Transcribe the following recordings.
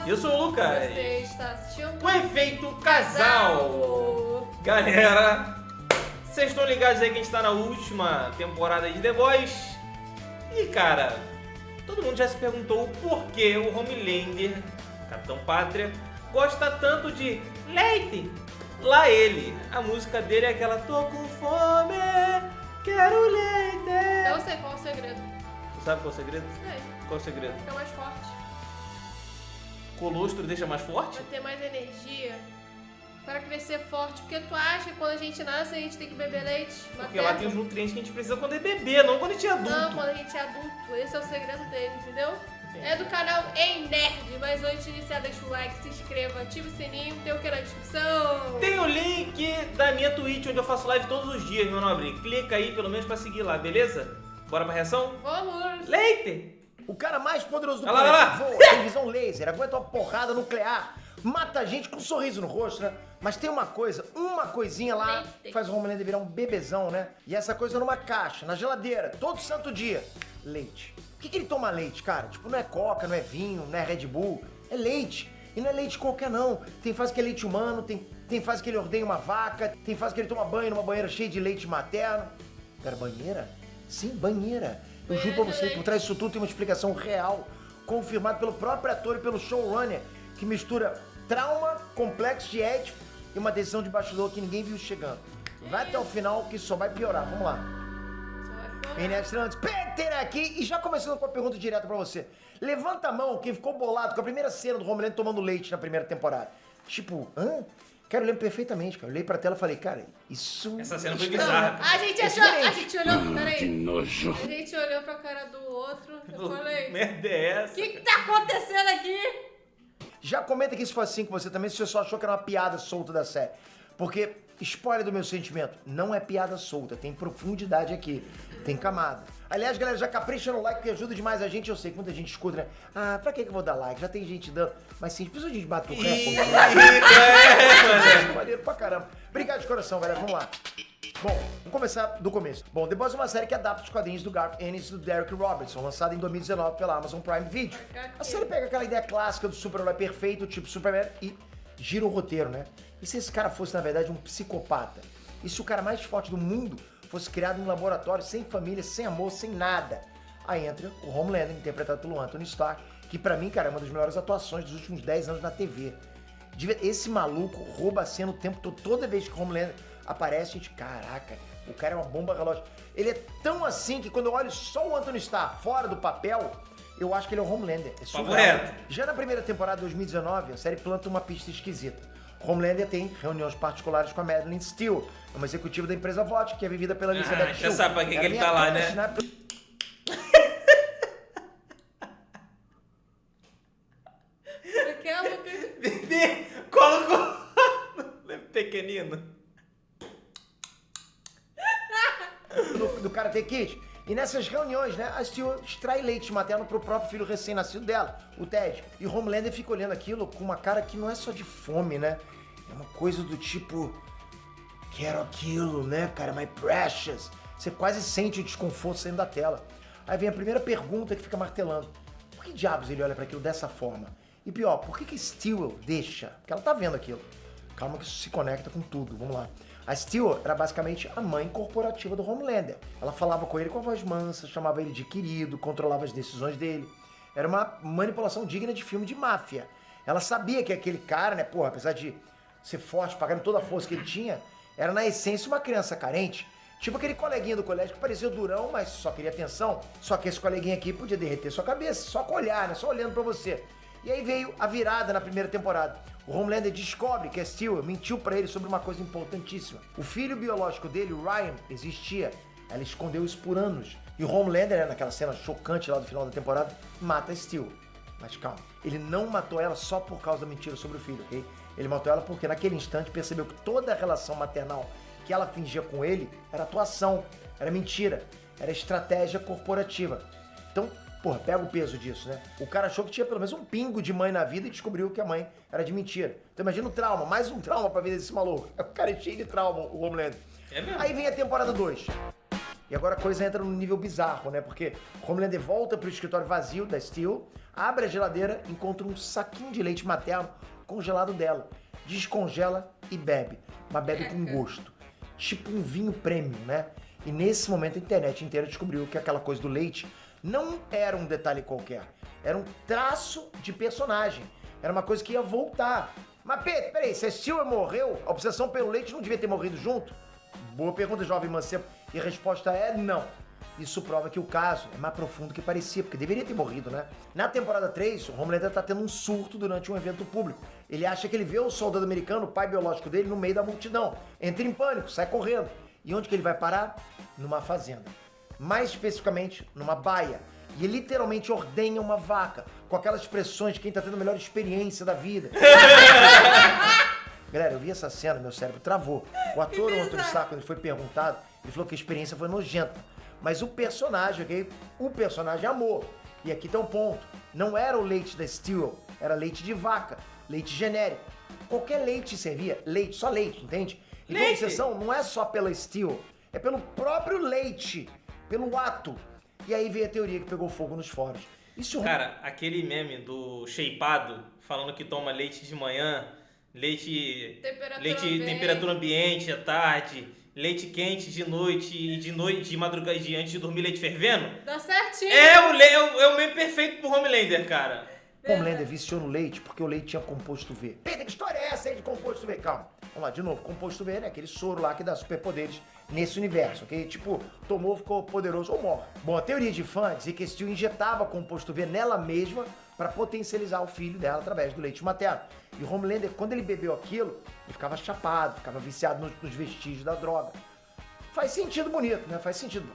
Matheus. Eu sou o Lucas. Você está assistindo O Efeito Casal. Galera, vocês estão ligados aí que a gente tá na última temporada de The Boys. E cara, todo mundo já se perguntou o porquê o Homelander, Capitão Pátria, gosta tanto de leite. Lá ele, a música dele é aquela tô com fome, quero leite. Eu sei qual é o segredo. Tu sabe qual é o segredo? Sei. Qual é o segredo? Fica mais forte. Colostro deixa mais forte? Pra ter mais energia. Para crescer forte. Porque tu acha que quando a gente nasce a gente tem que beber leite? Porque lá tem os nutrientes que a gente precisa quando é bebê, não quando a gente é adulto. Não, quando a gente é adulto. Esse é o segredo dele, entendeu? Entendi. É do canal Ei Nerd. Mas antes de iniciar, deixa o like, se inscreva, ativa o sininho. Tem o que na descrição? Tem o link da minha Twitch, onde eu faço live todos os dias, meu nobre. Clica aí, pelo menos, pra seguir lá, beleza? Bora pra reação? Vamos! Leite! O cara mais poderoso do Olha lá, planeta olha lá. voa, tem visão laser, aguenta uma porrada nuclear, mata a gente com um sorriso no rosto, né? Mas tem uma coisinha lá Leite. que faz o Homelander virar um bebezão, né? E essa coisa numa caixa, na geladeira, todo santo dia. Leite. Por que ele toma leite, cara? Tipo, não é coca, não é vinho, não é Red Bull, é leite. E não é leite qualquer não. Tem fase que é leite humano, tem fase que ele ordenha uma vaca, tem fase que ele toma banho numa banheira cheia de leite materno. Cara, banheira? Sim, banheira. Eu juro pra você, por trás disso tudo tem uma explicação real, confirmada pelo próprio ator e pelo showrunner, que mistura trauma, complexo de Édipo e uma decisão de bastidor que ninguém viu chegando. Vai até o final que só vai piorar. Vamos lá. Inextrantes, Peter aqui e já começando com a pergunta direta pra você. Levanta a mão quem ficou bolado com a primeira cena do Homelander tomando leite na primeira temporada. Tipo, hã? Cara, eu lembro perfeitamente, cara. Eu olhei pra tela e falei, cara, isso... Essa cena foi estranho, bizarra. né? A gente É achou, a diferente. gente olhou, peraí. Que nojo. A gente olhou pra cara do outro, eu falei, Que merda é o essa? que tá acontecendo aqui? Já comenta aqui se foi assim com você também, se você só achou que era uma piada solta da série. Porque, spoiler do meu sentimento, não é piada solta, tem profundidade aqui, tem camada. Aliás, galera, já capricha no like que ajuda demais a gente. Eu sei que muita gente escuta, né? Ah, pra que eu vou dar like? Já tem gente dando. Mas sim, precisa a gente bater o recorde. Maneiro pra caramba. Obrigado de coração, galera. Vamos lá. Bom, vamos começar do começo. Bom, The Boys é uma série que adapta os quadrinhos do Garth Ennis e do Derek Robertson, lançada em 2019 pela Amazon Prime Video. A série pega aquela ideia clássica do super-herói perfeito, tipo Superman, e gira o roteiro, né? E se esse cara fosse, na verdade, um psicopata? E se o cara mais forte do mundo fosse criado em um laboratório, sem família, sem amor, sem nada? Aí entra o Homelander, interpretado pelo Anthony Starr, que pra mim, cara, é uma das melhores atuações dos últimos 10 anos na TV. Esse maluco rouba a cena o tempo todo. Toda vez que o Homelander aparece, a gente, caraca, o cara é uma bomba relógio. Ele é tão assim que quando eu olho só o Anthony Starr fora do papel, eu acho que ele é o Homelander. É surreal. Favorito. Já na primeira temporada de 2019, a série planta uma pista esquisita. Homelander tem reuniões particulares com a Madeline Steele, uma executiva da empresa VOT, que é vivida pela Elizabeth já sabe pra que Era ele minha tá lá, crush, né? Aquela que... Bebê, colocou pequenino. do Karate Kid. E nessas reuniões, né, a Steel extrai leite materno pro próprio filho recém-nascido dela, o Ted. E o Homelander fica olhando aquilo com uma cara que não é só de fome, né? É uma coisa do tipo... Quero aquilo, né, cara? My precious. Você quase sente o desconforto saindo da tela. Aí vem a primeira pergunta que fica martelando. Por que diabos ele olha para aquilo dessa forma? E pior, por que Steel deixa? Porque ela tá vendo aquilo. Calma que isso se conecta com tudo, vamos lá. A Steel era basicamente a mãe corporativa do Homelander. Ela falava com ele com a voz mansa, chamava ele de querido, controlava as decisões dele. Era uma manipulação digna de filme de máfia. Ela sabia que aquele cara, né, porra, apesar de ser forte, pagando toda a força que ele tinha, era na essência uma criança carente. Tipo aquele coleguinha do colégio que parecia durão, mas só queria atenção. Só que esse coleguinha aqui podia derreter sua cabeça, só com olhar, né, só olhando pra você. E aí veio a virada na primeira temporada. O Homelander descobre que a Steel mentiu pra ele sobre uma coisa importantíssima. O filho biológico dele, o Ryan, existia. Ela escondeu isso por anos. E o Homelander, né, naquela cena chocante lá do final da temporada, mata a Steel. Mas calma, ele não matou ela só por causa da mentira sobre o filho, ok? Ele matou ela porque naquele instante percebeu que toda a relação maternal que ela fingia com ele era atuação, era mentira, era estratégia corporativa. Então, porra, pega o peso disso, né? O cara achou que tinha pelo menos um pingo de mãe na vida e descobriu que a mãe era de mentira. Então imagina o trauma, mais um trauma pra vida desse maluco. O cara é cheio de trauma, o Homelander. É mesmo? Aí vem a temporada 2. E agora a coisa entra num nível bizarro, né? Porque Homelander volta pro escritório vazio da Steel, abre a geladeira, encontra um saquinho de leite materno congelado dela. Descongela e bebe. Mas bebe com gosto. Tipo um vinho premium, né? E nesse momento a internet inteira descobriu que aquela coisa do leite não era um detalhe qualquer. Era um traço de personagem. Era uma coisa que ia voltar. Mas peraí, se a Steel morreu, a obsessão pelo leite não devia ter morrido junto? Boa pergunta, jovem mancebo. E a resposta é não. Isso prova que o caso é mais profundo do que parecia, porque deveria ter morrido, né? Na temporada 3, o Homelander tá tendo um surto durante um evento público. Ele acha que ele vê o soldado americano, o pai biológico dele, no meio da multidão. Entra em pânico, sai correndo. E onde que ele vai parar? Numa fazenda. Mais especificamente, numa baia. E ele literalmente ordenha uma vaca, com aquelas expressões de quem tá tendo a melhor experiência da vida. Galera, eu vi essa cena, meu cérebro travou. O ator, o Anthony Starr, quando ele foi perguntado, ele falou que a experiência foi nojenta. Mas o personagem, ok? O personagem amou. E aqui tá um ponto. Não era o leite da Steel, era leite de vaca, leite genérico. Qualquer leite servia, leite, só leite, entende? Então a obsessão não é só pela Steel, é pelo próprio leite, pelo ato. E aí veio a teoria que pegou fogo nos fóruns. Isso... Cara, aquele meme do shapeado, falando que toma leite de manhã, temperatura ambiente à tarde, leite quente de noite e de madrugada e antes de dormir leite fervendo. Dá certinho. É o meme perfeito pro Homelander, cara. Homelander viciou no leite porque o leite tinha composto V. Peter, que história é essa aí de composto V? Calma. Vamos lá, de novo. Composto V, né? Aquele soro lá que dá superpoderes nesse universo, ok? Tipo, tomou, ficou poderoso ou morre. Bom, a teoria de fã dizia que a Steel injetava composto V nela mesma para potencializar o filho dela através do leite materno. E o Homelander, quando ele bebeu aquilo, ele ficava chapado, ficava viciado nos vestígios da droga. Faz sentido bonito, né? Faz sentido.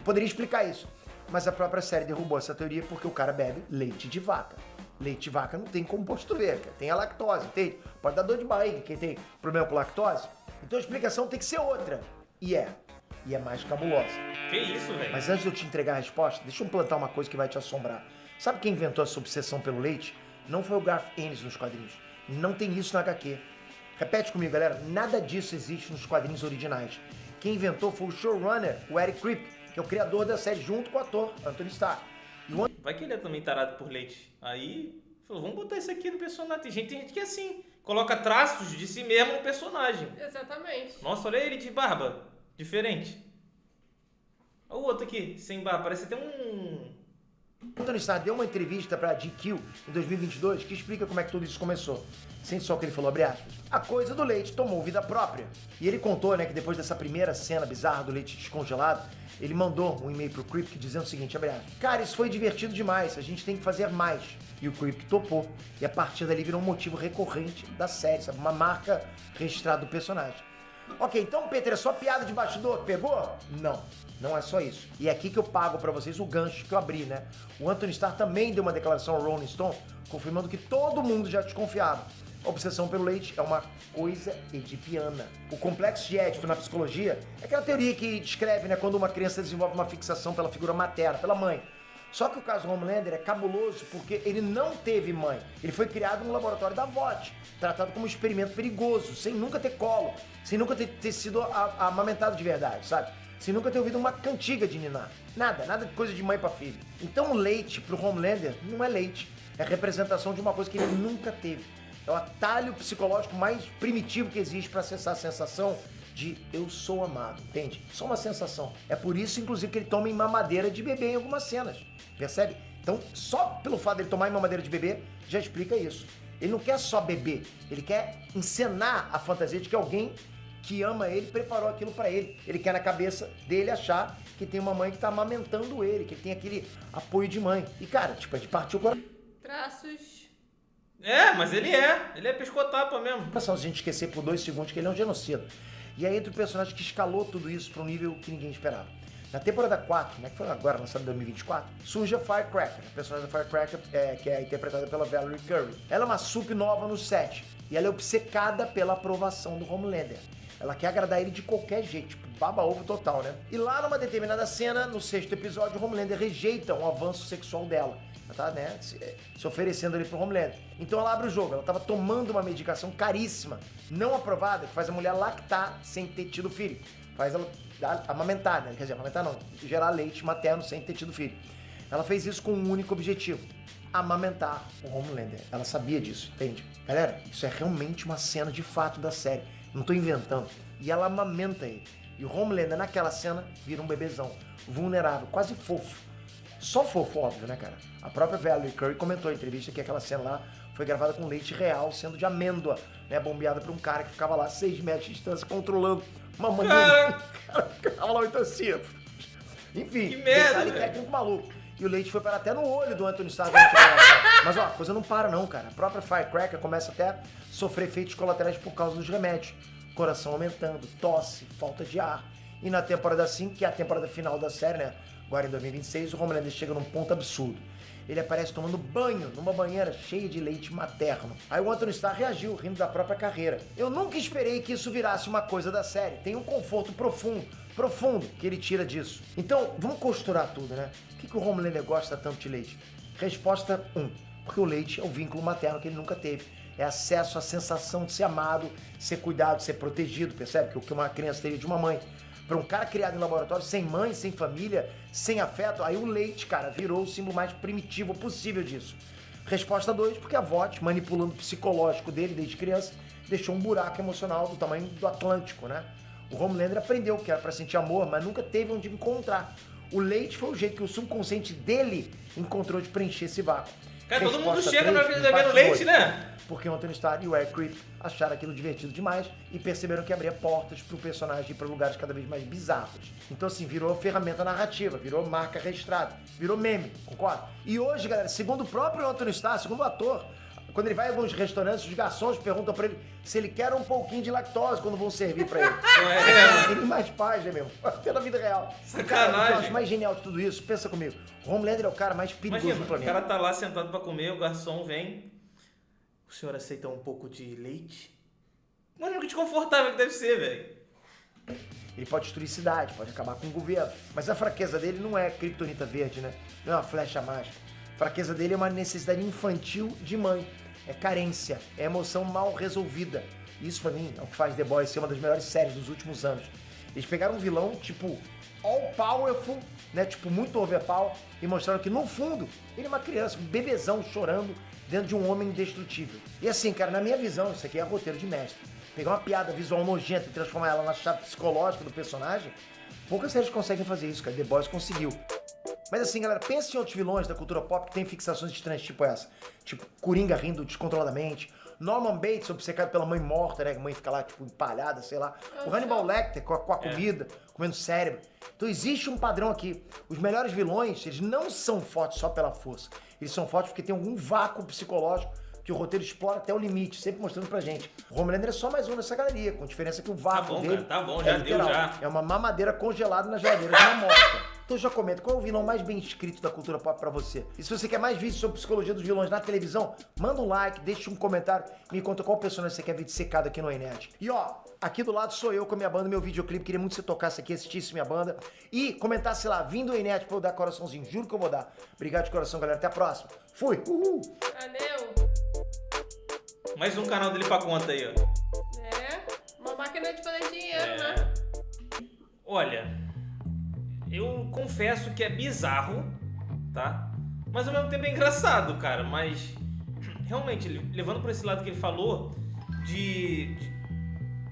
Poderia explicar isso. Mas a própria série derrubou essa teoria porque o cara bebe leite de vaca. Leite de vaca não tem composto V, tem a lactose, tem. Pode dar dor de barriga, quem tem problema com lactose. Então a explicação tem que ser outra. E é mais cabulosa. Que isso, velho? Mas antes de eu te entregar a resposta, deixa eu plantar uma coisa que vai te assombrar. Sabe quem inventou essa obsessão pelo leite? Não foi o Garth Ennis nos quadrinhos. Não tem isso na HQ. Repete comigo, galera. Nada disso existe nos quadrinhos originais. Quem inventou foi o showrunner, o Eric Kripke, que é o criador da série, junto com o ator Anthony Starr. Vai que ele é também tarado por leite. Aí, falou, vamos botar isso aqui no personagem. Tem gente que é assim, coloca traços de si mesmo no personagem. Exatamente. Nossa, olha ele de barba. Diferente. Olha o outro aqui, sem barba. Parece até um... Anthony Starr deu uma entrevista pra GQ em 2022 que explica como é que tudo isso começou. Sente só o que ele falou, abre aspas. A coisa do leite tomou vida própria. E ele contou, né, que depois dessa primeira cena bizarra do leite descongelado, ele mandou um e-mail pro Kripke dizendo o seguinte, abre aspas. Cara, isso foi divertido demais, a gente tem que fazer mais. E o Kripke topou. E a partir dali virou um motivo recorrente da série, sabe? Uma marca registrada do personagem. Ok, então, Peter, é só piada de bastidor? Pegou? Não, não é só isso. E é aqui que eu pago pra vocês o gancho que eu abri, né? O Anthony Starr também deu uma declaração ao Rolling Stone, confirmando que todo mundo já desconfiava. A obsessão pelo leite é uma coisa edipiana. O complexo de Édipo na psicologia é aquela teoria que descreve, né, quando uma criança desenvolve uma fixação pela figura materna, pela mãe. Só que o caso Homelander é cabuloso porque ele não teve mãe. Ele foi criado no laboratório da VOT, tratado como um experimento perigoso, sem nunca ter colo, sem nunca ter sido amamentado de verdade, sabe? Sem nunca ter ouvido uma cantiga de ninar. Nada de coisa de mãe pra filho. Então o leite pro Homelander não é leite, é representação de uma coisa que ele nunca teve. É o atalho psicológico mais primitivo que existe para acessar a sensação de eu sou amado, entende? Só uma sensação. É por isso, inclusive, que ele toma em mamadeira de bebê em algumas cenas, percebe? Então, só pelo fato dele tomar em mamadeira de bebê, já explica isso. Ele não quer só beber, ele quer encenar a fantasia de que alguém que ama ele preparou aquilo para ele. Ele quer na cabeça dele achar que tem uma mãe que tá amamentando ele, que ele tem aquele apoio de mãe. E, cara, tipo, é de partir o coração. Traços... É, mas ele é pescotapa mesmo. Não é só a gente esquecer por 2 segundos que ele é um genocida. E aí entra o personagem que escalou tudo isso para um nível que ninguém esperava. Na temporada 4, né, que foi agora lançada em 2024, surge a Firecracker. A personagem da Firecracker que é interpretada pela Valerie Curry. Ela é uma sup nova no set e ela é obcecada pela aprovação do Homelander. Ela quer agradar ele de qualquer jeito, tipo, baba-ovo total, né? E lá numa determinada cena, no 6º episódio, o Homelander rejeita um avanço sexual dela. Ela tá, né, se oferecendo ali pro Homelander. Então ela abre o jogo, ela tava tomando uma medicação caríssima, não aprovada, que faz a mulher lactar sem ter tido filho. faz ela amamentar, né? Quer dizer, amamentar não, gerar leite materno sem ter tido filho. Ela fez isso com um único objetivo: amamentar o Homelander. Ela sabia disso, entende? Galera, isso é realmente uma cena de fato da série. Não tô inventando. E ela amamenta ele. E o Homelander, naquela cena, vira um bebezão, vulnerável, quase fofo. Só fofo, óbvio, né, cara? A própria Valerie Curry comentou em entrevista que aquela cena lá foi gravada com leite real, sendo de amêndoa, né? Bombeada por um cara que ficava lá a 6 metros de distância, controlando uma mãe. O cara ficava lá muito assim. Enfim, que merda, detalhe velho. técnico maluco. E o leite foi parar até no olho do Anthony Starr durante a gravação. Mas ó, a coisa não para não, cara. A própria Firecracker começa até a sofrer efeitos colaterais por causa dos remédios. Coração aumentando, tosse, falta de ar. E na temporada 5, que é a temporada final da série, né? Agora em 2026, o Homelander chega num ponto absurdo. Ele aparece tomando banho numa banheira cheia de leite materno. Aí o Anthony Starr reagiu, rindo da própria carreira. Eu nunca esperei que isso virasse uma coisa da série. Tem um conforto profundo que ele tira disso. Então, vamos costurar tudo, né? Por que o Homelander gosta tanto de leite? Resposta 1. Porque o leite é o vínculo materno que ele nunca teve. É acesso à sensação de ser amado, ser cuidado, ser protegido, percebe? O que uma criança teria de uma mãe. Para um cara criado em laboratório, sem mãe, sem família, sem afeto, aí o leite, cara, virou o símbolo mais primitivo possível disso. Resposta 2, porque a VOT, manipulando o psicológico dele desde criança, deixou um buraco emocional do tamanho do Atlântico, né? O Homelander aprendeu que era para sentir amor, mas nunca teve onde encontrar. O leite foi o jeito que o subconsciente dele encontrou de preencher esse vácuo. Cara, todo mundo Resposta chega 3, na hora de beber empate leite, 2. né? Porque o Anthony Starr e o Eric Kripke acharam aquilo divertido demais e perceberam que abria portas pro personagem ir pra lugares cada vez mais bizarros. Então, assim, virou ferramenta narrativa, virou marca registrada, virou meme, concorda? E hoje, galera, segundo o próprio Anthony Starr, segundo o ator, quando ele vai em alguns restaurantes, os garçons perguntam pra ele se ele quer um pouquinho de lactose quando vão servir pra ele. Ué, Tem mais paz, né, meu? Até na vida real. Sacanagem. Cara, o que eu acho mais genial de tudo isso, pensa comigo, o Homelander é o cara mais perigoso imagina, do o planeta. cara tá lá sentado pra comer, o garçom vem. O senhor aceita um pouco de leite? Imagina que desconfortável que deve ser, velho. Ele pode destruir cidade, pode acabar com o governo. Mas a fraqueza dele não é kryptonita verde, né? Não é uma flecha mágica. A fraqueza dele é uma necessidade infantil de mãe. É carência, é emoção mal resolvida. Isso pra mim é o que faz The Boys ser uma das melhores séries dos últimos anos. Eles pegaram um vilão, tipo, all powerful, né? Tipo, muito overpower, e mostraram que no fundo ele é uma criança, um bebezão chorando dentro de um homem indestrutível. E assim, cara, na minha visão, isso aqui é roteiro de mestre. Pegar uma piada visual nojenta e transformar ela na chave psicológica do personagem, poucas séries conseguem fazer isso, cara. The Boys conseguiu. Mas assim, galera, pense em outros vilões da cultura pop que tem fixações estranhas, tipo essa. Tipo, Coringa rindo descontroladamente. Norman Bates obcecado pela mãe morta, né? A mãe fica lá, tipo, empalhada, sei lá. O Hannibal Lecter com a comida, comendo cérebro. Então existe um padrão aqui. Os melhores vilões, eles não são fortes só pela força. Eles são fortes porque tem algum vácuo psicológico que o roteiro explora até o limite, sempre mostrando pra gente. O Homelander é só mais um nessa galeria, com diferença que o vácuo bom, dele cara, tá bom, é já deu, literal. já. É uma mamadeira congelada na geladeira de uma morta. Então já comenta, qual é o vilão mais bem escrito da cultura pop pra você? E se você quer mais vídeos sobre psicologia dos vilões na televisão, manda um like, deixa um comentário, me conta qual personagem você quer ver dissecado aqui no Inet. E ó, aqui do lado sou eu com a minha banda, meu videoclipe, queria muito que você tocasse aqui, assistisse minha banda e comentasse lá, vindo o Inet pra eu dar coraçãozinho, juro que eu vou dar. Obrigado de coração, galera, até a próxima. Fui! Uhul! Valeu. Mais um canal dele pra conta aí, ó. É, uma máquina de fazer dinheiro, né? Olha, eu confesso que é bizarro, tá? Mas ao mesmo tempo é engraçado, cara. Mas realmente, levando por esse lado que ele falou, de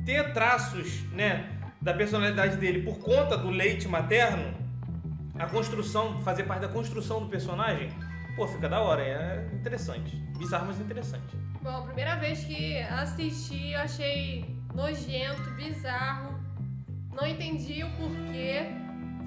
ter traços, né, da personalidade dele por conta do leite materno, a construção, fazer parte da construção do personagem, pô, fica da hora, é interessante. Bizarro, mas interessante. Bom, a primeira vez que assisti, eu achei nojento, bizarro. Não entendi o porquê.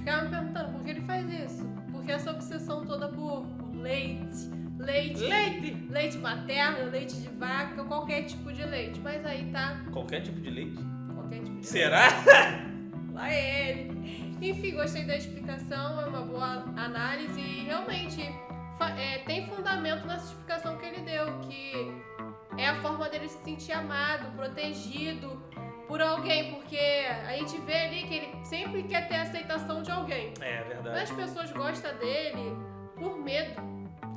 Ficava me perguntando por que ele faz isso. Por que essa obsessão toda por leite? Leite materno, leite de vaca, qualquer tipo de leite. Mas aí tá. Qualquer tipo de leite? Qualquer tipo de Será? leite. Lá é ele. Enfim, gostei da explicação, é uma boa análise e realmente tem fundamento nessa explicação que ele deu, que é a forma dele se sentir amado, protegido por alguém, porque a gente vê ali que ele sempre quer ter a aceitação de alguém. É Mas verdade. as pessoas gostam dele por medo.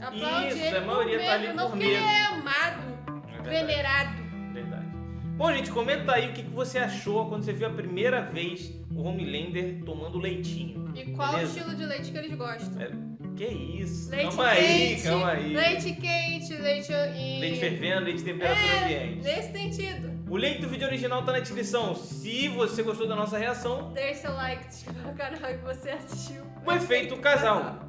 Aplaude Isso, ele a maioria por tá medo, ali não por porque ele medo. é amado, É verdade. venerado. Verdade. Bom, gente, comenta aí o que você achou quando você viu a primeira vez o Homelander tomando leitinho. E qual beleza? o estilo de leite que eles gostam? Que isso? Leite calma aí, quente, calma aí. leite quente, leite e... Leite fervendo, leite de temperatura ambiente. Nesse sentido. O link do vídeo original tá na descrição. Se você gostou da nossa reação, Deixa seu like, se inscreva no canal que você assistiu. o efeito casal.